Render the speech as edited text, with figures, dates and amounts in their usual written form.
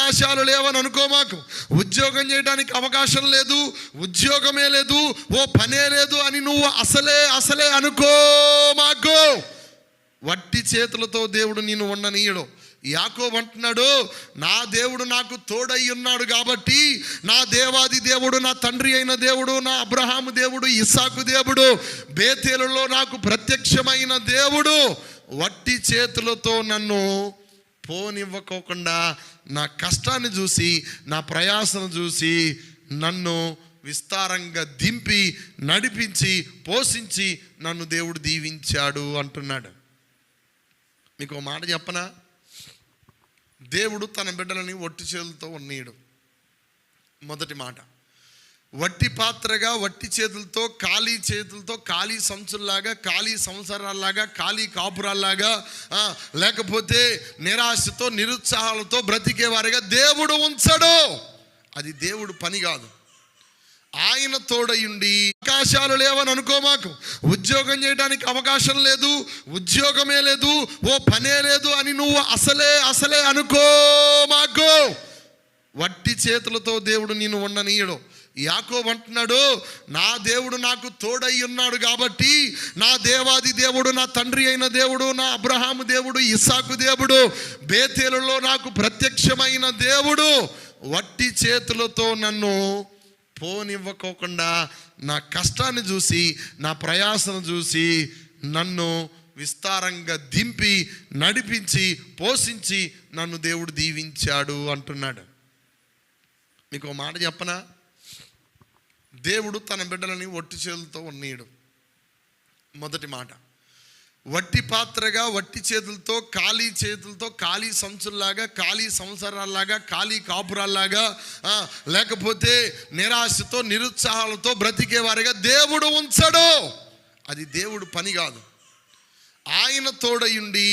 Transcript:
అవకాశాలు లేవని అనుకోమాకు. ఉద్యోగం చేయడానికి అవకాశం లేదు, ఉద్యోగమే లేదు, ఓ పనే లేదు అని నువ్వు అసలే అనుకోమాకు. వట్టి చేతులతో దేవుడు నిన్ను ఉండనీయడు. యాకోబు అంటున్నాడు, నా దేవుడు నాకు తోడై ఉన్నాడు కాబట్టి, నా దేవాది దేవుడు, నా తండ్రి అయిన దేవుడు, నా అబ్రహాము దేవుడు, ఇస్సాకు దేవుడు, బేతేలులో నాకు ప్రత్యక్షమైన దేవుడు వట్టి చేతులతో నన్ను పోనివ్వకోకుండా, నా కష్టాన్ని చూసి, నా ప్రయాసను చూసి నన్ను విస్తారంగా దింపి, నడిపించి, పోషించి నన్ను దేవుడు దీవించాడు అంటున్నాడు. మీకు మాట చెప్పనా? దేవుడు తన బిడ్డలని వట్టి చేతులతో ఉన్నీయడు. మొదటి మాట, వట్టి పాత్రగా, వట్టి చేతులతో, ఖాళీ సంచుల్లాగా, ఖాళీ సంవత్సరాల్లాగా, ఖాళీ కాపురాల్లాగా, లేకపోతే నిరాశతో, నిరుత్సాహాలతో బ్రతికేవారిగా దేవుడు ఉంచడు. అది దేవుడు పని కాదు. ఆయన తోడయుండి, అవకాశాలు లేవని అనుకోమాకు. ఉద్యోగం చేయడానికి అవకాశం లేదు, ఉద్యోగమే లేదు, ఓ పనే లేదు అని నువ్వు అసలే అనుకోమాకు. వట్టి చేతులతో దేవుడు నిన్ను ఉండనీయడు. యాకోబు అంటున్నాడు, నా దేవుడు నాకు తోడై ఉన్నాడు కాబట్టి, నా దేవాది దేవుడు, నా తండ్రి అయిన దేవుడు, నా అబ్రహాము దేవుడు, ఇస్సాకు దేవుడు, బేతేలులో నాకు ప్రత్యక్షమైన దేవుడు వట్టి చేతులతో నన్ను పోనివ్వకోకుండా, నా కష్టాన్ని చూసి, నా ప్రయాసను చూసి నన్ను విస్తారంగా దింపి, నడిపించి, పోషించి నన్ను దేవుడు దీవించాడు అంటున్నాడు. మీకు మాట చెప్పనా? దేవుడు తన బిడ్డలని వట్టి చేతులతో ఉన్నీయడు. మొదటి మాట, వట్టి పాత్రగా, వట్టి చేతులతో, ఖాళీ సంచుల్లాగా, ఖాళీ సంవత్సరాల్లాగా, ఖాళీ కాపురాల్లాగా, లేకపోతే నిరాశతో, నిరుత్సాహాలతో బ్రతికేవారిగా దేవుడు ఉంచడు. అది దేవుడు పని కాదు. ఆయన తోడయుండి